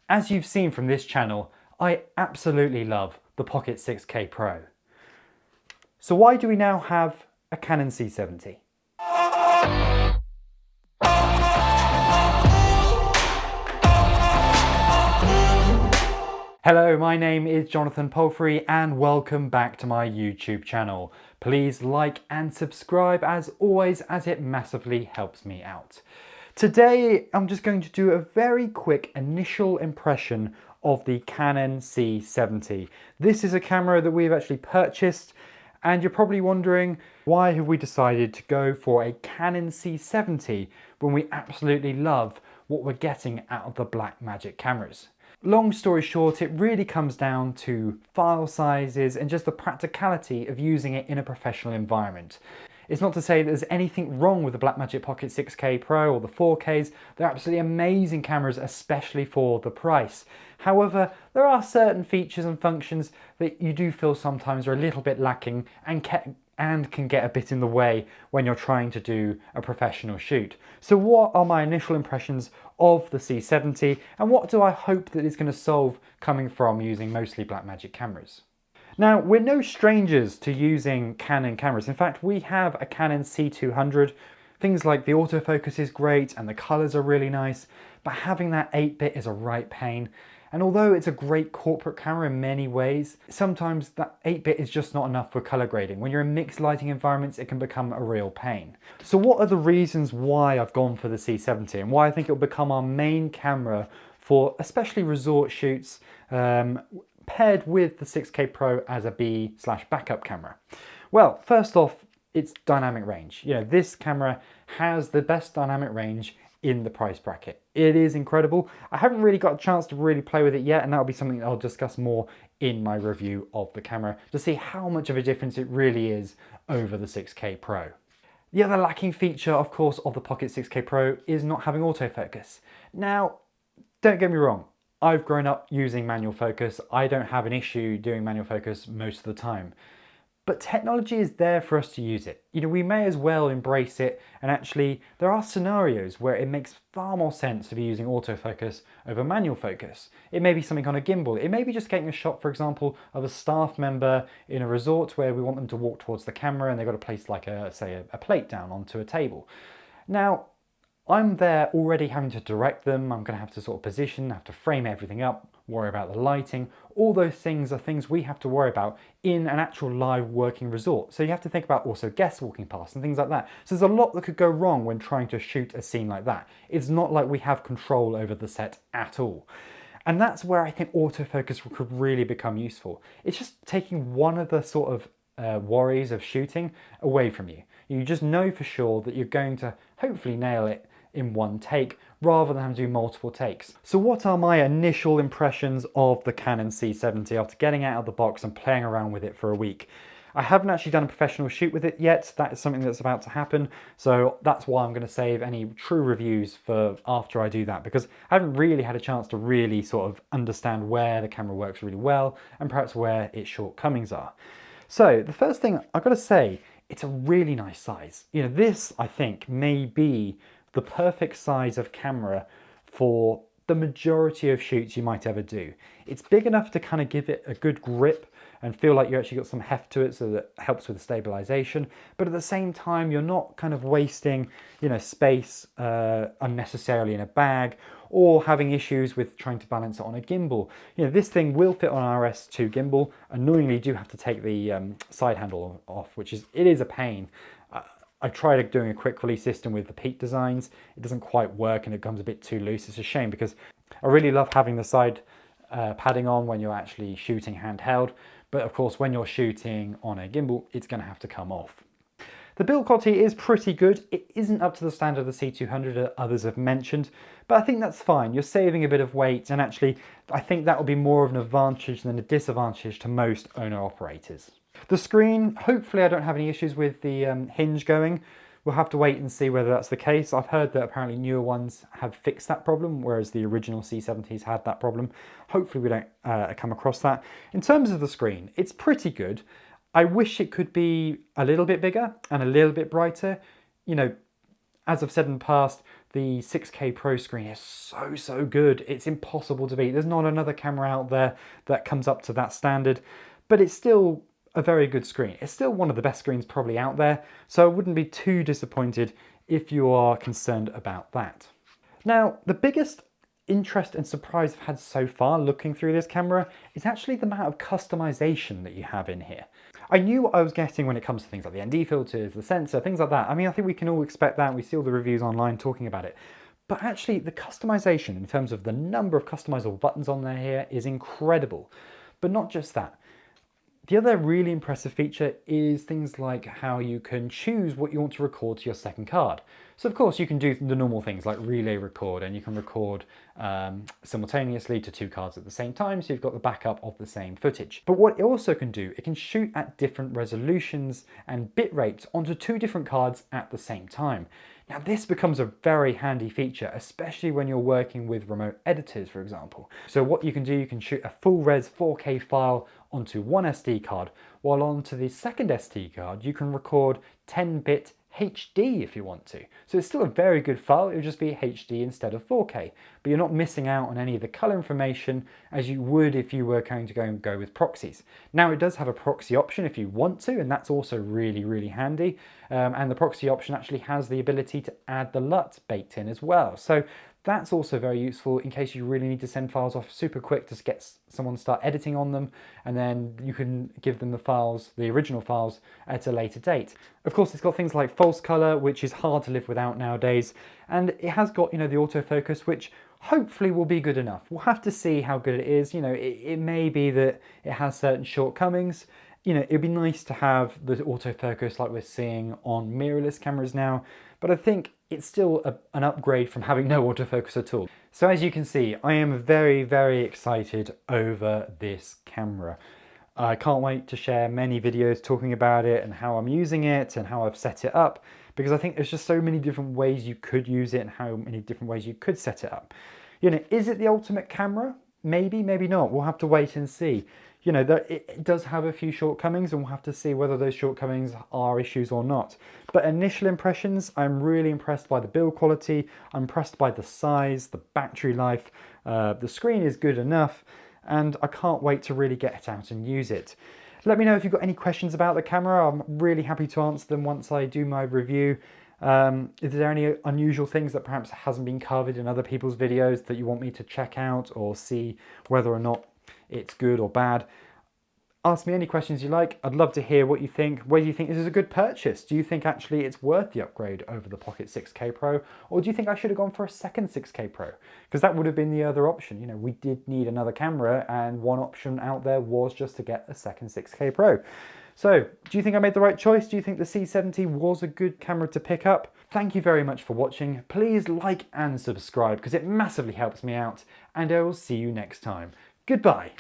As you've seen from this channel, I absolutely love the Pocket 6K Pro. So why do we now have a Canon C70? Hello, my name is Jonathan Palfrey and welcome back to my YouTube channel. Please like and subscribe as always, as it massively helps me out. Today I'm just going to do a very quick initial impression of the Canon C70. This is a camera that we've actually purchased, and you're probably wondering, why have we decided to go for a Canon C70 when we absolutely love what we're getting out of the Blackmagic cameras? Long story short, it really comes down to file sizes and just the practicality of using it in a professional environment. It's not to say that there's anything wrong with the Blackmagic Pocket 6K Pro or the 4Ks. They're absolutely amazing cameras, especially for the price. However, there are certain features and functions that you do feel sometimes are a little bit lacking and can get a bit in the way when you're trying to do a professional shoot. So what are my initial impressions of the C70 and what do I hope that it's going to solve coming from using mostly Blackmagic cameras? Now, we're no strangers to using Canon cameras. In fact, we have a Canon C200. Things like the autofocus is great and the colors are really nice, but having that 8-bit is a right pain. And although it's a great corporate camera in many ways, sometimes that 8-bit is just not enough for color grading. When you're in mixed lighting environments, it can become a real pain. So what are the reasons why I've gone for the C70 and why I think it'll become our main camera for especially resort shoots, paired with the 6K Pro as a B/backup camera? Well, first off, it's dynamic range. You know, this camera has the best dynamic range in the price bracket. It is incredible. I haven't really got a chance to really play with it yet, and that'll be something that I'll discuss more in my review of the camera to see how much of a difference it really is over the 6K Pro. The other lacking feature, of course, of the Pocket 6K Pro is not having autofocus. Now, don't get me wrong, I've grown up using manual focus. I don't have an issue doing manual focus most of the time. But technology is there for us to use it. You know, we may as well embrace it, and actually there are scenarios where it makes far more sense to be using autofocus over manual focus. It may be something on a gimbal. It may be just getting a shot, for example, of a staff member in a resort where we want them to walk towards the camera and they've got to place like a plate down onto a table. Now, I'm there already having to direct them. I'm going to have to sort of position, have to frame everything up, worry about the lighting. All those things are things we have to worry about in an actual live working resort. So you have to think about also guests walking past and things like that. So there's a lot that could go wrong when trying to shoot a scene like that. It's not like we have control over the set at all. And that's where I think autofocus could really become useful. It's just taking one of the sort of worries of shooting away from you. You just know for sure that you're going to hopefully nail it in one take rather than having to do multiple takes. So what are my initial impressions of the Canon C70 after getting out of the box and playing around with it for a week? I haven't actually done a professional shoot with it yet. That is something that's about to happen. So that's why I'm going to save any true reviews for after I do that, because I haven't really had a chance to really sort of understand where the camera works really well and perhaps where its shortcomings are. So the first thing I've got to say, it's a really nice size. You know, this I think may be the perfect size of camera for the majority of shoots you might ever do. It's big enough to kind of give it a good grip and feel like you actually got some heft to it, so that helps with the stabilization. But at the same time, you're not kind of wasting, you know, space unnecessarily in a bag or having issues with trying to balance it on a gimbal. You know, this thing will fit on an RS2 gimbal. Annoyingly, you do have to take the side handle off, which is a pain. I tried doing a quick release system with the Peak designs. It doesn't quite work and it comes a bit too loose. It's a shame because I really love having the side padding on when you're actually shooting handheld. But of course, when you're shooting on a gimbal, it's going to have to come off. The build quality is pretty good. It isn't up to the standard of the C200 that others have mentioned, but I think that's fine. You're saving a bit of weight, and actually I think that will be more of an advantage than a disadvantage to most owner-operators. The screen, hopefully I don't have any issues with the hinge going. We'll have to wait and see whether that's the case. I've heard that apparently newer ones have fixed that problem, whereas the original C70s had that problem. Hopefully we don't come across that. In terms of the screen, it's pretty good. I wish it could be a little bit bigger and a little bit brighter. You know, as I've said in the past, the 6K Pro screen is so good. It's impossible to beat. There's not another camera out there that comes up to that standard, but it's still a very good screen. It's still one of the best screens probably out there, so I wouldn't be too disappointed if you are concerned about that. Now, the biggest interest and surprise I've had so far looking through this camera is actually the amount of customization that you have in here. I knew what I was getting when it comes to things like the ND filters, the sensor, things like that. I mean, I think we can all expect that. We see all the reviews online talking about it. But actually, the customization in terms of the number of customizable buttons on there here is incredible. But not just that. The other really impressive feature is things like how you can choose what you want to record to your second card. So of course you can do the normal things like relay record, and you can record simultaneously to 2 cards at the same time, so you've got the backup of the same footage. But what it also can do, it can shoot at different resolutions and bit rates onto 2 different cards at the same time. Now this becomes a very handy feature, especially when you're working with remote editors, for example. So what you can do, you can shoot a full res 4K file onto one SD card, while onto the second SD card you can record 10-bit HD if you want to. So it's still a very good file, it would just be HD instead of 4K, but you're not missing out on any of the color information as you would if you were going to go with proxies. Now it does have a proxy option if you want to, and that's also really handy. And the proxy option actually has the ability to add the LUT baked in as well. So that's also very useful in case you really need to send files off super quick to get someone to start editing on them, and then you can give them the files, the original files, at a later date. Of course, it's got things like false color, which is hard to live without nowadays, and it has got, you know, the autofocus, which hopefully will be good enough. We'll have to see how good it is. You know, it may be that it has certain shortcomings. You know, it'd be nice to have the autofocus like we're seeing on mirrorless cameras now, but I think it's still an upgrade from having no autofocus at all. So as you can see, I am very excited over this camera. I can't wait to share many videos talking about it and how I'm using it and how I've set it up, because I think there's just so many different ways you could use it and how many different ways you could set it up. You know, is it the ultimate camera? Maybe, maybe not. We'll have to wait and see. You know, it does have a few shortcomings, and we'll have to see whether those shortcomings are issues or not. But initial impressions, I'm really impressed by the build quality, I'm impressed by the size, the battery life, the screen is good enough, and I can't wait to really get it out and use it. Let me know if you've got any questions about the camera. I'm really happy to answer them once I do my review. Is there any unusual things that perhaps hasn't been covered in other people's videos that you want me to check out or see whether or not it's good or bad? Ask me any questions you like. I'd love to hear what you think. Whether you think this is a good purchase. Do you think actually it's worth the upgrade over the Pocket 6K Pro? Or do you think I should have gone for a second 6K Pro? Because that would have been the other option. You know, we did need another camera, and one option out there was just to get a second 6K Pro. So, do you think I made the right choice? Do you think the C70 was a good camera to pick up? Thank you very much for watching. Please like and subscribe because it massively helps me out, and I will see you next time. Goodbye.